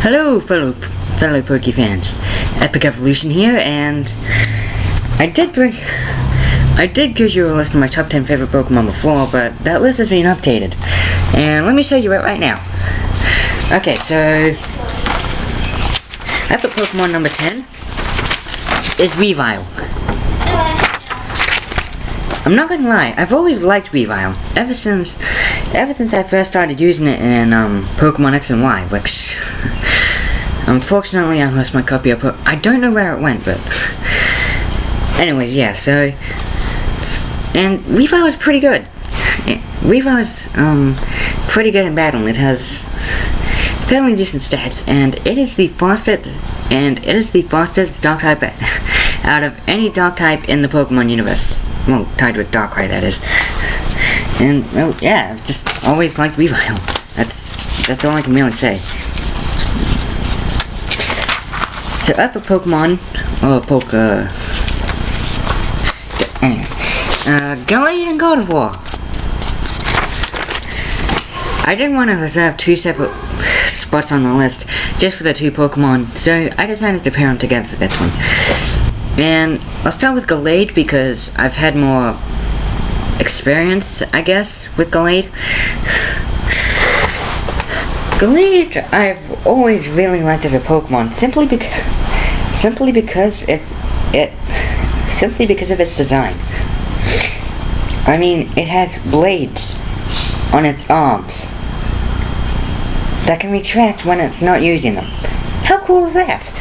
Hello, fellow Poke fans. Epic Evolution here, and I did give you a list of my top 10 favorite Pokemon before, but that list has been updated, and let me show you it right now. Okay, so I put Pokemon number 10 is Weavile. I'm not gonna lie, I've always liked Weavile ever since I first started using it in Pokemon X and Y, which unfortunately I lost my copy of I don't know where it went, but anyways, yeah, so and Weavile is pretty good. Weavile is pretty good in battle. It has fairly decent stats, and it is the fastest Dark type out of any Dark type in the Pokemon universe. Well, tied with Darkrai, that is. And well, yeah, I've just always liked Weavile. That's all I can really say. So upper Pokemon, Gallade and Gardevoir. I didn't want to reserve two separate spots on the list just for the two Pokemon, so I decided to pair them together for this one. And I'll start with Gallade because I've had more experience, I guess, with Gallade. Gallade, I've always really liked as a Pokemon simply because of its design. I mean, it has blades on its arms that can retract when it's not using them. How cool is that?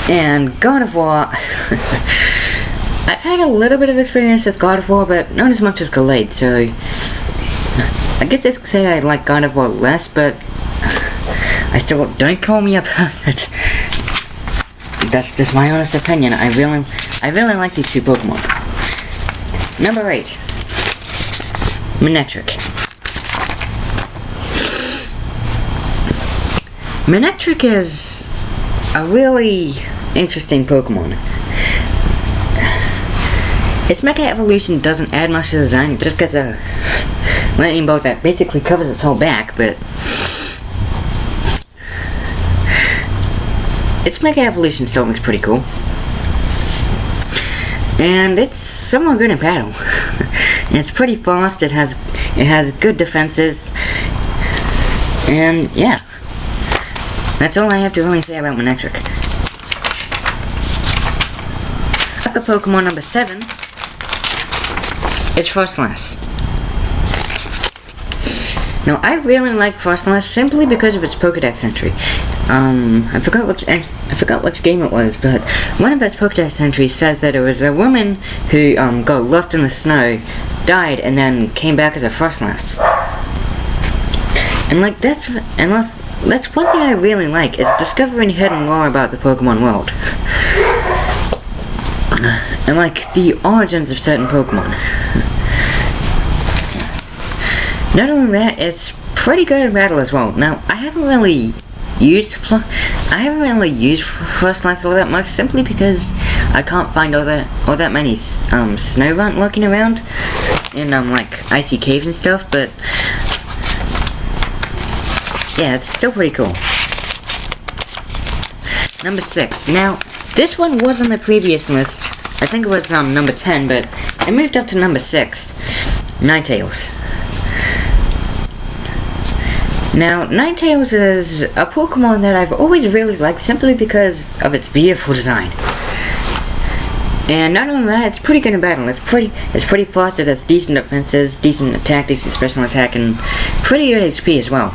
And Gardevoir, I've had a little bit of experience with Gardevoir, but not as much as Gallade, so I guess I could say I like Gardevoir less, but I still don't call me a perfect. That's just my honest opinion. I really like these two Pokemon. Number 8, Manectric. Manectric is a really interesting Pokemon. Its Mega Evolution doesn't add much to the design. It just gets a lightning bolt that basically covers its whole back, but its Mega Evolution still looks pretty cool. And it's somewhat good in battle. It's pretty fast, it has good defenses, and yeah. That's all I have to really say about Manectric. Upper Pokemon number 7 is Froslass. Now, I really like Froslass simply because of its Pokedex entry. I forgot which game it was, but one of its Pokedex entries says that it was a woman who got lost in the snow, died, and then came back as a Froslass. And that's one thing I really like, is discovering hidden lore about the Pokemon world. And like the origins of certain Pokemon. Not only that, it's pretty good in battle as well. Now, I haven't really used Froslass all that much, simply because I can't find all that many Snorunt looking around in like icy caves and stuff, but yeah, it's still pretty cool. Number 6. Now, this one was on the previous list. I think it was number 10, but it moved up to number 6. Ninetales. Now, Ninetales is a Pokemon that I've always really liked simply because of its beautiful design. And not only that, it's pretty good in battle. It's pretty fast. It has decent defenses, decent attack, decent special attack, and pretty good HP as well.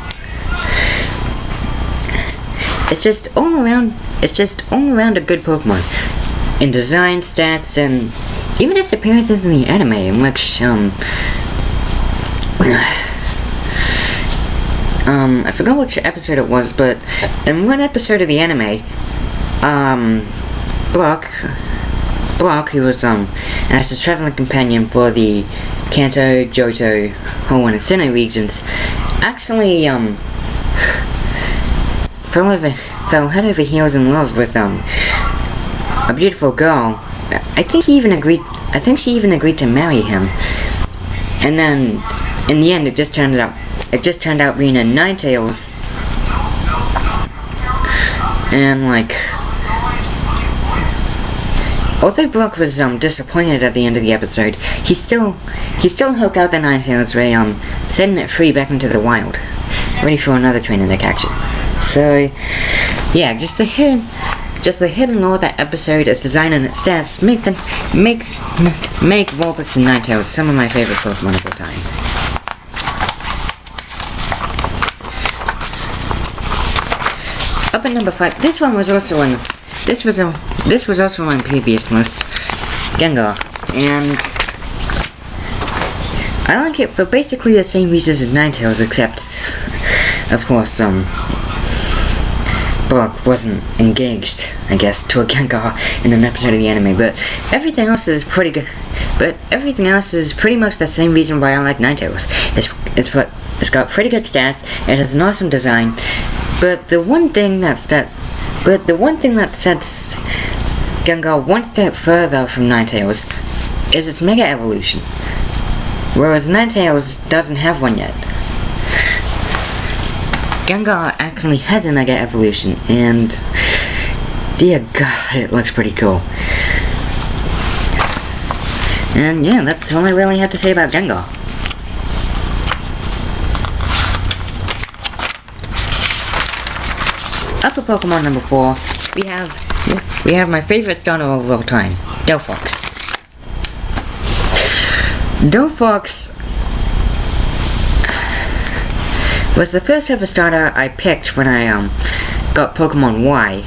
It's just all around a good Pokemon in design, stats, and even its appearances in the anime, in which I forgot which episode it was, but in one episode of the anime, Brock, who was as his traveling companion for the Kanto, Johto, Hoenn, and Sinnoh regions, actually fell head over heels in love with a beautiful girl. I think she even agreed to marry him. And then in the end, it just turned out being a Ninetales And like, although Brock was disappointed at the end of the episode, he still hooked out the Ninetales by sending it free back into the wild, ready for another training deck action. So yeah, just the hidden lore of that episode, its design and its stats make Vulpix and Ninetales some of my favorite Pokemon of all time. Up at number 5, this one was also on my previous list, Gengar, and I like it for basically the same reasons as Ninetales, except of course Brock wasn't engaged, I guess, to a Gengar in an episode of the anime, but everything else is pretty good. But everything else is pretty much the same reason why I like Ninetales. It's got pretty good stats, it has an awesome design, but the one thing that sets Gengar one step further from Ninetales is its Mega Evolution, whereas Ninetales doesn't have one yet. Gengar actually has a Mega Evolution, and dear God, it looks pretty cool. And yeah, that's all I really have to say about Gengar. Up at Pokemon number 4, we have my favorite starter of all time, Delphox. Delphox was the first ever starter I picked when I got Pokemon Y.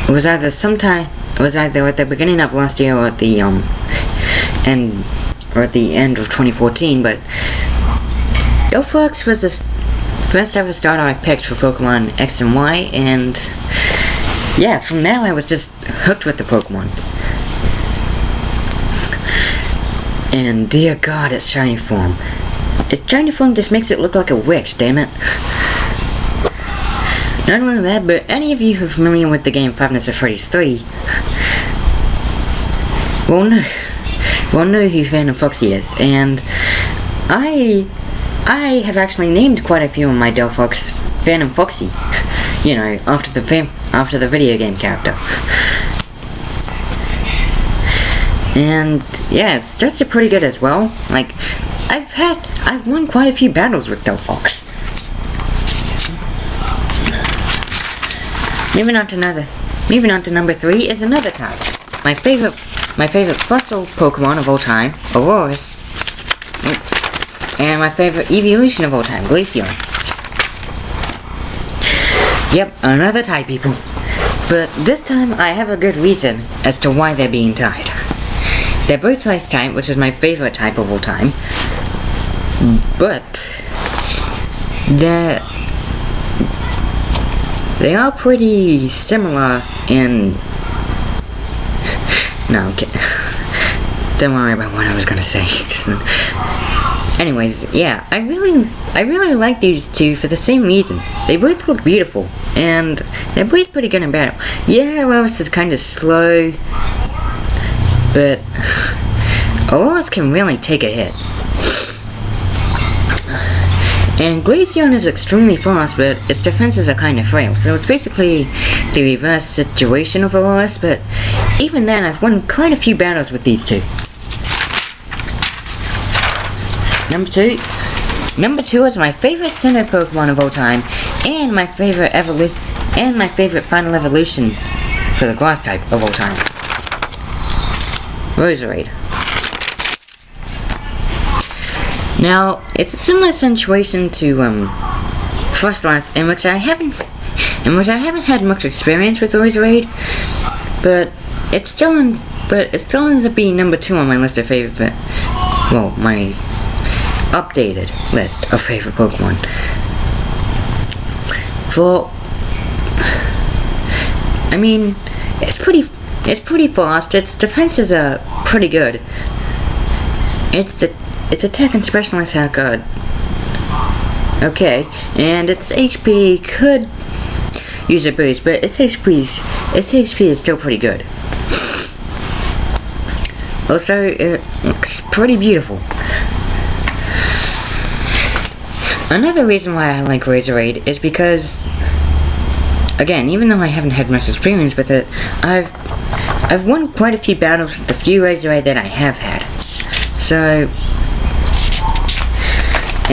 It was either at the beginning of last year or at the end of 2014, but Delphox was the first ever starter I picked for Pokemon X and Y, and yeah, from now I was just hooked with the Pokemon. And dear God, its shiny form. Its shiny form just makes it look like a witch, damn it. Not only that, but any of you who are familiar with the game Five Nights at Freddy's 3 will know who Phantom Foxy is, and I have actually named quite a few of my Delphox Phantom Foxy, you know, after the video game character. And yeah, it's just pretty good as well. Like, I've won quite a few battles with Delphox. Moving on to number 3 is another type. My favorite fossil Pokemon of all time, Aurorus. And my favorite evolution of all time, Glaceon. Yep, another tie, people. But this time I have a good reason as to why they're being tied. They're both ice type, which is my favorite type of all time. But they are pretty similar in... No, okay. Don't worry about what I was gonna say. Anyways, yeah, I really like these two for the same reason. They both look beautiful, and they're both pretty good in battle. Yeah, Aurorus is kind of slow, but Aurorus can really take a hit. And Glaceon is extremely fast, but its defenses are kind of frail, so it's basically the reverse situation of Aurorus, but even then I've won quite a few battles with these two. Number two is my favorite Sinnoh Pokemon of all time, and my favorite final evolution for the grass type of all time, Roserade. Now, it's a similar situation to Froslass, in which I haven't had much experience with Roserade, but it still ends up being number 2 on my list of favorite, well, my updated list of favorite Pokemon. I mean, it's pretty fast. Its defenses are pretty good. Its attack and special attack are okay, and its HP could use a boost, but its HP is still pretty good. Also, it looks pretty beautiful. Another reason why I like Roserade is because again, even though I haven't had much experience with it, I've won quite a few battles with the few Razorite that I have had. So,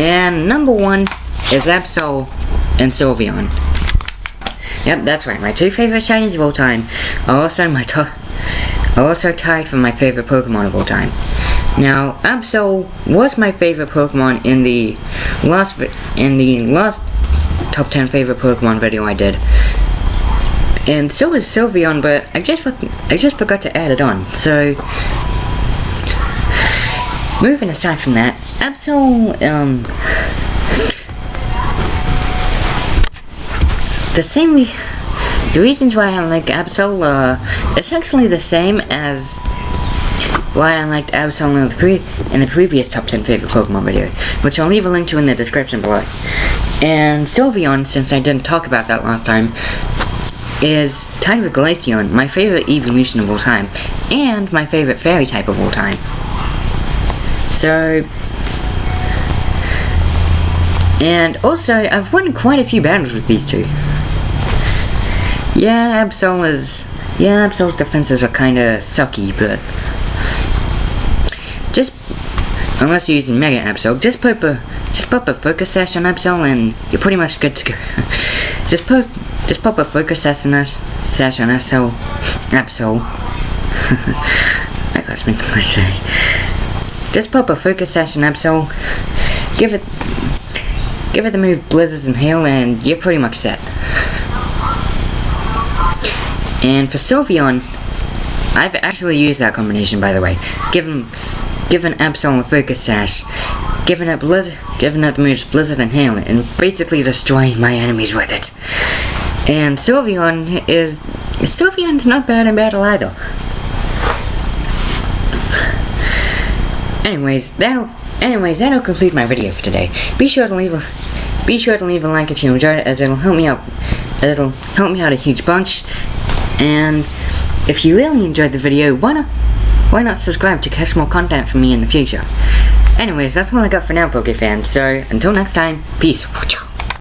and number 1 is Absol and Sylveon. Yep, that's right, my 2 favorite shinies of all time are also tied for my favorite Pokemon of all time. Now, Absol was my favorite Pokemon in the last top 10 favorite Pokemon video I did. And so was Sylveon, but I just forgot to add it on. So, moving aside from that, Absol, the reasons why I like Absol are essentially the same as why I liked Absol in the previous top 10 favorite Pokemon video, which I'll leave a link to in the description below. And Sylveon, since I didn't talk about that last time, is tied with Glaceon, my favorite evolution of all time, and my favorite fairy type of all time. So, and also, I've won quite a few battles with these two. Yeah, Absol's defenses are kinda sucky, but just, unless you're using Mega Absol, just pop a Focus Sash on Absol and you're pretty much good to go. just pop a Focus Sash on Absol. I got something to say. Just pop a Focus Sash on Absol, give it the move Blizzard and Hail, and you're pretty much set. And for Sylveon, I've actually used that combination, by the way. Given Absol a Focus Sash, giving it the moves Blizzard and Hail, and basically destroying my enemies with it. And Sylveon's not bad in battle either. Anyways, that'll conclude my video for today. Be sure to leave a like if you enjoyed it, as it'll help me out. It'll help me out a huge bunch. And if you really enjoyed the video, why not subscribe to catch more content from me in the future? Anyways, that's all I got for now, Pokefans. So until next time, peace.